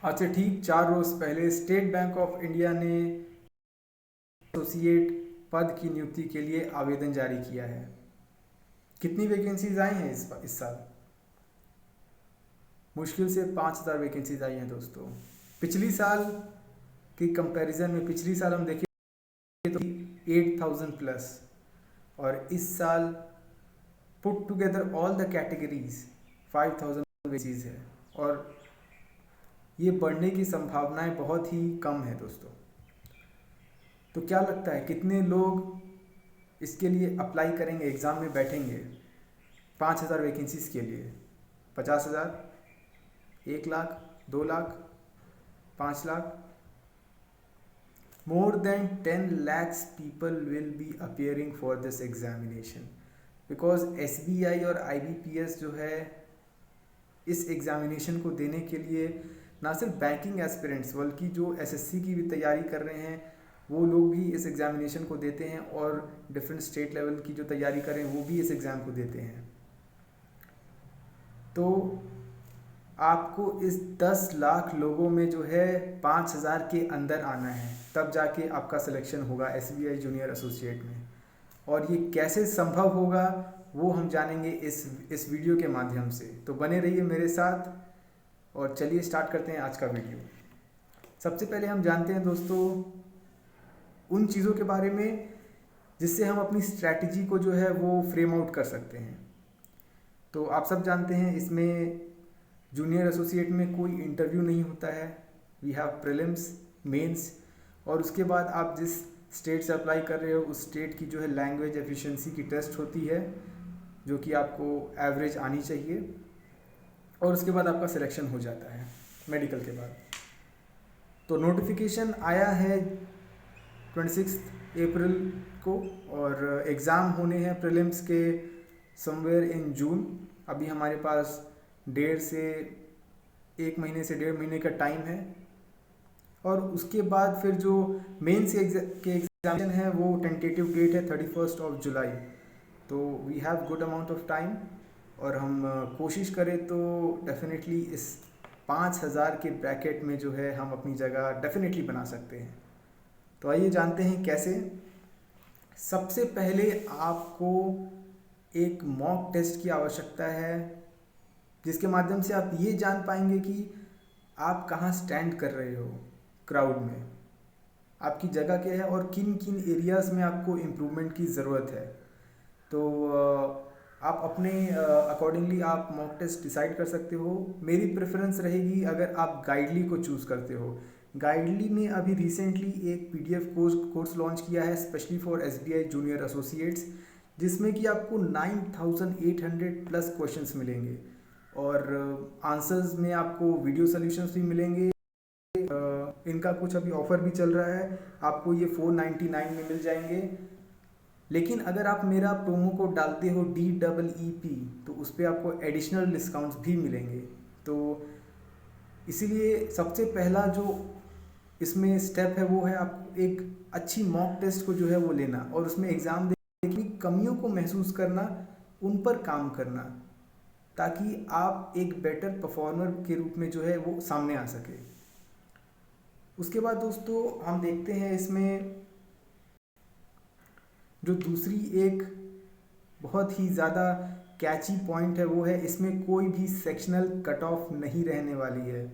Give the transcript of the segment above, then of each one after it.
आज से ठीक 4 रोज पहले स्टेट बैंक ऑफ इंडिया ने एसोसिएट पद की नियुक्ति के लिए आवेदन जारी किया है। कितनी वैकेंसीज आई हैं इस साल? मुश्किल से 5,000 वैकेंसीज आई हैं दोस्तों। पिछली साल की कंपैरिजन में पिछली साल हम देखें तो 8,000 प्लस, और इस साल put together all the categories 5,000 vacancies है, और ये बढ़ने की संभावनाएं बहुत ही कम है दोस्तों। तो क्या लगता है कितने लोग इसके लिए अप्लाई करेंगे, एग्ज़ाम में बैठेंगे 5,000 वैकेंसीज के लिए? 50,000, 1 lakh, 2 lakh, 5 lakh? More than 10 lakhs people will be appearing for this examination because SBI और IBPS जो है इस एग्ज़ामिनेशन को देने के लिए ना सिर्फ बैंकिंग एस्पिरेंट्स बल्कि जो एसएससी की भी तैयारी कर रहे हैं वो लोग भी इस एग्ज़ामिनेशन को देते हैं, और डिफरेंट स्टेट लेवल की जो तैयारी कर रहे हैं वो भी इस एग्ज़ाम को देते हैं। तो आपको इस 10 लाख लोगों में जो है 5,000 के अंदर आना है, तब जाके आपका सिलेक्शन होगा एसबीआई जूनियर एसोसिएट में। और ये कैसे संभव होगा वो हम जानेंगे इस वीडियो के माध्यम से। तो बने रहिए मेरे साथ, और चलिए स्टार्ट करते हैं आज का वीडियो। सबसे पहले हम जानते हैं दोस्तों उन चीज़ों के बारे में जिससे हम अपनी स्ट्रैटेजी को जो है वो फ्रेम आउट कर सकते हैं। तो आप सब जानते हैं इसमें जूनियर एसोसिएट में कोई इंटरव्यू नहीं होता है। वी हैव प्रीलिम्स, मेंस, और उसके बाद आप जिस स्टेट से अप्लाई कर रहे हो उस स्टेट की जो है लैंग्वेज एफिशिएंसी की टेस्ट होती है, जो कि आपको एवरेज आनी चाहिए, और उसके बाद आपका सिलेक्शन हो जाता है मेडिकल के बाद। तो नोटिफिकेशन आया है 26 अप्रैल को, और एग्ज़ाम होने हैं प्रीलिम्स के समवेयर इन जून। अभी हमारे पास 1 महीने से 1.5 महीने का टाइम है, और उसके बाद फिर जो मेंस के एग्जामिनेशन है वो टेंटेटिव डेट है 31 जुलाई। तो we have good amount of time, और हम कोशिश करें तो डेफिनेटली इस 5,000 के ब्रैकेट में जो है हम अपनी जगह डेफिनेटली बना सकते हैं। तो आइए जानते हैं कैसे। सबसे पहले आपको एक मॉक टेस्ट की आवश्यकता है, जिसके माध्यम से आप ये जान पाएंगे कि आप कहाँ स्टैंड कर रहे हो क्राउड में, आपकी जगह क्या है, और किन किन एरियाज़ में आपको इम्प्रूवमेंट की ज़रूरत है। तो आप अपने अकॉर्डिंगली आप मॉक टेस्ट डिसाइड कर सकते हो। मेरी प्रेफरेंस रहेगी अगर आप गाइडली को चूज़ करते हो। गाइडली ने अभी रिसेंटली एक पीडीएफ कोर्स लॉन्च किया है specially for SBI junior associates, जिसमें कि आपको 9,800 प्लस क्वेश्चंस मिलेंगे, और आंसर्स में आपको वीडियो सॉल्यूशंस भी मिलेंगे। इनका कुछ अभी ऑफर भी चल रहा है, आपको ये 499 में मिल जाएंगे। लेकिन अगर आप मेरा प्रोमो कोड डालते हो DEEP तो उस पर आपको एडिशनल डिस्काउंट्स भी मिलेंगे। तो इसीलिए सबसे पहला जो इसमें स्टेप है वो है आप एक अच्छी मॉक टेस्ट को जो है वो लेना, और उसमें एग्ज़ाम देने की कमियों को महसूस करना, उन पर काम करना, ताकि आप एक बेटर परफॉर्मर के रूप में जो है वो सामने आ सके। उसके बाद दोस्तों हम देखते हैं इसमें जो दूसरी एक बहुत ही ज़्यादा कैची पॉइंट है वो है इसमें कोई भी सेक्शनल कट ऑफ नहीं रहने वाली है।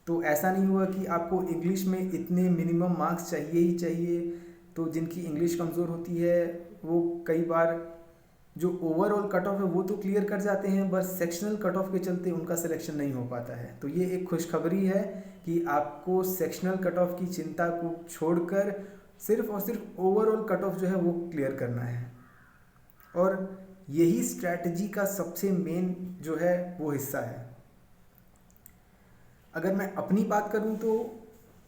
तो ऐसा नहीं हुआ कि आपको इंग्लिश में इतने मिनिमम मार्क्स चाहिए ही चाहिए। तो जिनकी इंग्लिश कमज़ोर होती है वो कई बार जो ओवरऑल कट ऑफ है वो तो क्लियर कर जाते हैं, बस सेक्शनल कट ऑफ के चलते उनका सिलेक्शन नहीं हो पाता है। तो ये एक खुशखबरी है कि आपको सेक्शनल कट ऑफ की चिंता को छोड़कर सिर्फ और सिर्फ ओवरऑल कट ऑफ जो है वो क्लियर करना है, और यही स्ट्रैटेजी का सबसे मेन जो है वो हिस्सा है। अगर मैं अपनी बात करूं तो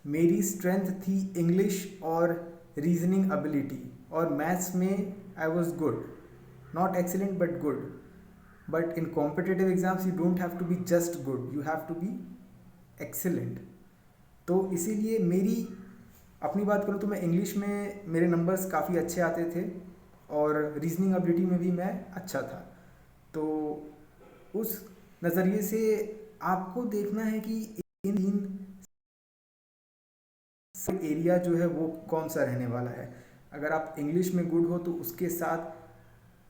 मेरी स्ट्रेंथ थी इंग्लिश और रीजनिंग एबिलिटी, और मैथ्स में I was good, not excellent but good. But in competitive exams you don't have to be just good, you have to be excellent. तो इसीलिए मेरी अपनी बात करूँ तो मैं इंग्लिश में मेरे नंबर्स काफ़ी अच्छे आते थे, और रीजनिंग एबिलिटी में भी मैं अच्छा था। तो उस नज़रिए से आपको देखना है कि इन एरिया जो है वो कौन सा रहने वाला है। अगर आप इंग्लिश में गुड हो तो उसके साथ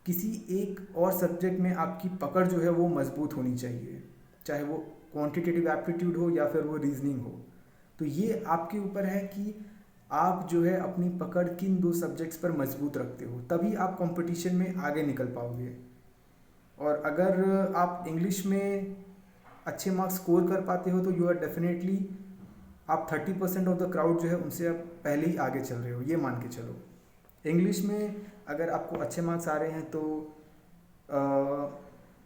किसी एक और सब्जेक्ट में आपकी पकड़ जो है वो मजबूत होनी चाहिए, चाहे वो क्वांटिटेटिव एप्टीट्यूड हो या फिर वो रीजनिंग हो। तो ये आपके ऊपर है कि आप जो है अपनी पकड़ किन दो सब्जेक्ट्स पर मजबूत रखते हो, तभी आप कंपटीशन में आगे निकल पाओगे। और अगर आप इंग्लिश में अच्छे मार्क्स स्कोर कर पाते हो तो यू आर डेफिनेटली, आप 30% ऑफ द क्राउड जो है उनसे आप पहले ही आगे चल रहे हो, ये मान के चलो। इंग्लिश में अगर आपको अच्छे मार्क्स आ रहे हैं तो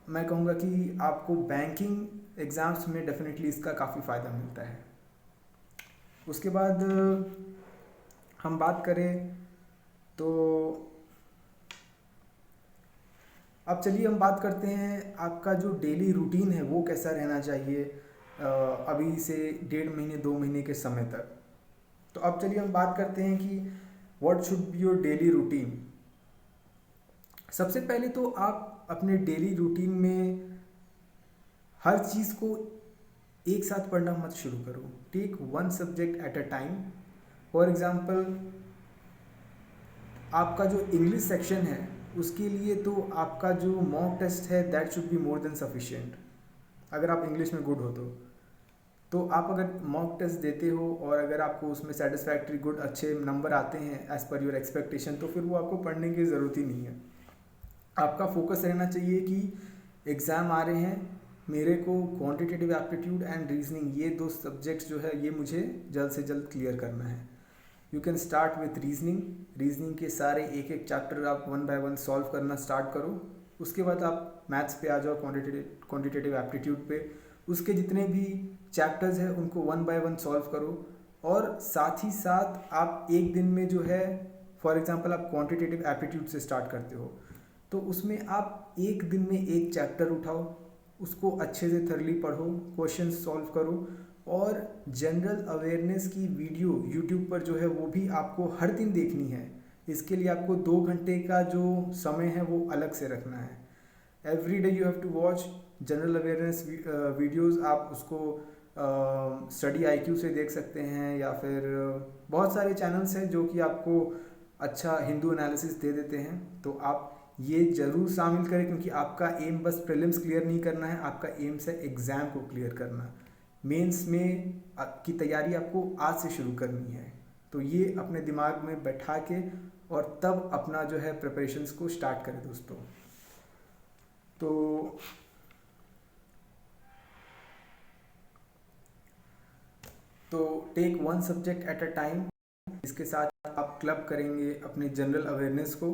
मैं कहूँगा कि आपको बैंकिंग एग्ज़ाम्स में डेफिनेटली इसका काफ़ी फ़ायदा मिलता है। उसके बाद हम बात करें तो अब चलिए हम बात करते हैं आपका जो डेली रूटीन है वो कैसा रहना चाहिए अभी से 1.5 महीने 2 महीने के समय तक। तो अब चलिए हम बात करते हैं कि what should be your daily routine. सबसे पहले तो आप अपने डेली रूटीन में हर चीज़ को एक साथ पढ़ना मत शुरू करो। Take one subject at a time. For example, आपका जो इंग्लिश सेक्शन है उसके लिए तो आपका जो मॉक टेस्ट है that should be more than sufficient. अगर आप इंग्लिश में गुड हो तो आप अगर मॉक टेस्ट देते हो और अगर आपको उसमें सेटिस्फैक्ट्री गुड अच्छे नंबर आते हैं एज़ पर योर एक्सपेक्टेशन, तो फिर वो आपको पढ़ने की ज़रूरत ही नहीं है। आपका फोकस रहना चाहिए कि एग्ज़ाम आ रहे हैं, मेरे को क्वांटिटेटिव एप्टीट्यूड एंड रीजनिंग ये दो सब्जेक्ट्स जो है ये मुझे जल्द से जल्द क्लियर करना है। You can start with reasoning के सारे एक एक चैप्टर आप 1 बाय 1 सॉल्व करना स्टार्ट करो। उसके बाद आप मैथ्स पे आ जाओ, क्वांटिटेटिव एप्टीट्यूड पे। उसके जितने भी चैप्टर्स हैं उनको 1 बाय 1 सॉल्व करो। और साथ ही साथ आप एक दिन में जो है, फॉर एग्जांपल आप क्वांटिटेटिव एप्टीट्यूड से स्टार्ट करते हो तो उसमें आप एक दिन में एक चैप्टर उठाओ, उसको अच्छे से थरली पढ़ो, क्वेश्चन सॉल्व करो। और जनरल अवेयरनेस की वीडियो यूट्यूब पर जो है वो भी आपको हर दिन देखनी है। इसके लिए आपको 2 घंटे का जो समय है वो अलग से रखना है। Every day you have to watch general awareness videos. आप उसको स्टडी आईक्यू से देख सकते हैं या फिर बहुत सारे चैनल्स हैं जो कि आपको अच्छा हिंदू एनालिसिस दे देते हैं। तो आप ये ज़रूर शामिल करें क्योंकि आपका एम बस प्रीलिम्स क्लियर नहीं करना है, आपका एम है एग्ज़ाम को क्लियर करना। मेंस में की तैयारी आपको आज से शुरू करनी है। तो ये अपने दिमाग में बैठा के और तब अपना जो है प्रिपरेशंस को स्टार्ट करें दोस्तों। तो take one subject at a time. इसके साथ आप क्लब करेंगे अपने जनरल अवेयरनेस को।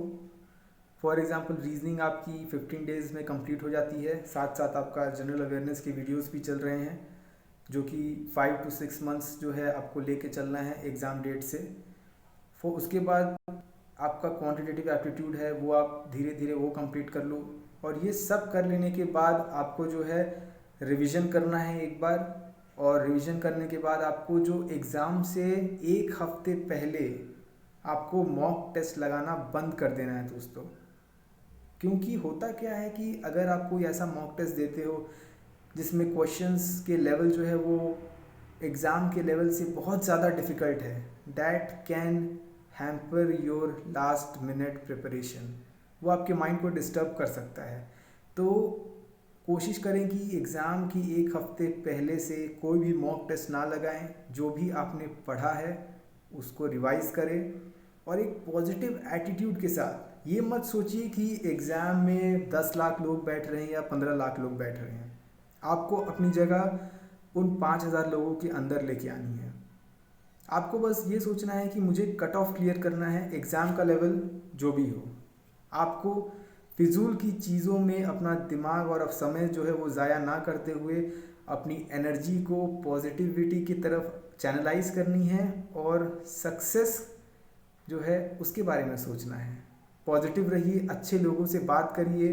फॉर एग्जांपल रीजनिंग आपकी 15 डेज़ में कंप्लीट हो जाती है, साथ साथ आपका जनरल अवेयरनेस के वीडियोस भी चल रहे हैं जो कि 5 to 6 मंथ्स जो है आपको लेके चलना है एग्ज़ाम डेट से। उसके बाद आपका क्वांटिटेटिव एप्टीट्यूड है वो आप धीरे धीरे वो कंप्लीट कर लो। और ये सब कर लेने के बाद आपको जो है रिवीजन करना है एक बार। और रिवीजन करने के बाद आपको जो एग्ज़ाम से एक हफ्ते पहले आपको मॉक टेस्ट लगाना बंद कर देना है दोस्तों। क्योंकि होता क्या है कि अगर आप कोई ऐसा मॉक टेस्ट देते हो जिसमें क्वेश्चंस के लेवल जो है वो एग्ज़ाम के लेवल से बहुत ज़्यादा डिफ़िकल्ट है, that can hamper your last minute preparation. वो आपके माइंड को डिस्टर्ब कर सकता है। तो कोशिश करें कि एग्ज़ाम की एक हफ्ते पहले से कोई भी मॉक टेस्ट ना लगाएं। जो भी आपने पढ़ा है उसको रिवाइज़ करें और एक पॉजिटिव एटीट्यूड के साथ। ये मत सोचिए कि एग्ज़ाम में 10 लाख लोग बैठ रहे हैं या 15 लाख लोग बैठ रहे हैं। आपको अपनी जगह उन 5,000 लोगों के अंदर लेके आनी है। आपको बस ये सोचना है कि मुझे कट ऑफ क्लियर करना है, एग्ज़ाम का लेवल जो भी हो। आपको फिजूल की चीज़ों में अपना दिमाग और अब समय जो है वो ज़ाया ना करते हुए अपनी एनर्जी को पॉजिटिविटी की तरफ चैनलाइज करनी है और सक्सेस जो है उसके बारे में सोचना है। पॉजिटिव रहिए, अच्छे लोगों से बात करिए,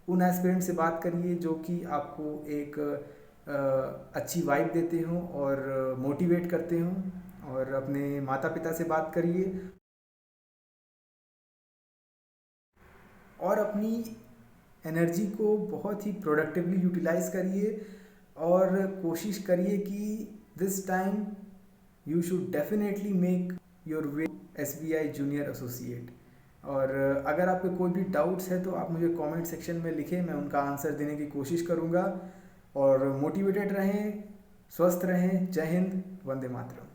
उन एस्पिरेंट से बात करिए जो कि आपको एक अच्छी वाइब देते हों और मोटिवेट करते हों। और अपने माता पिता से बात करिए और अपनी एनर्जी को बहुत ही प्रोडक्टिवली यूटिलाइज करिए। और कोशिश करिए कि this time you should definitely make your way SBI junior associate. और अगर आपके कोई भी डाउट्स है तो आप मुझे कमेंट सेक्शन में लिखें, मैं उनका आंसर देने की कोशिश करूँगा। और मोटिवेटेड रहें, स्वस्थ रहें। जय हिंद, वंदे मातरम।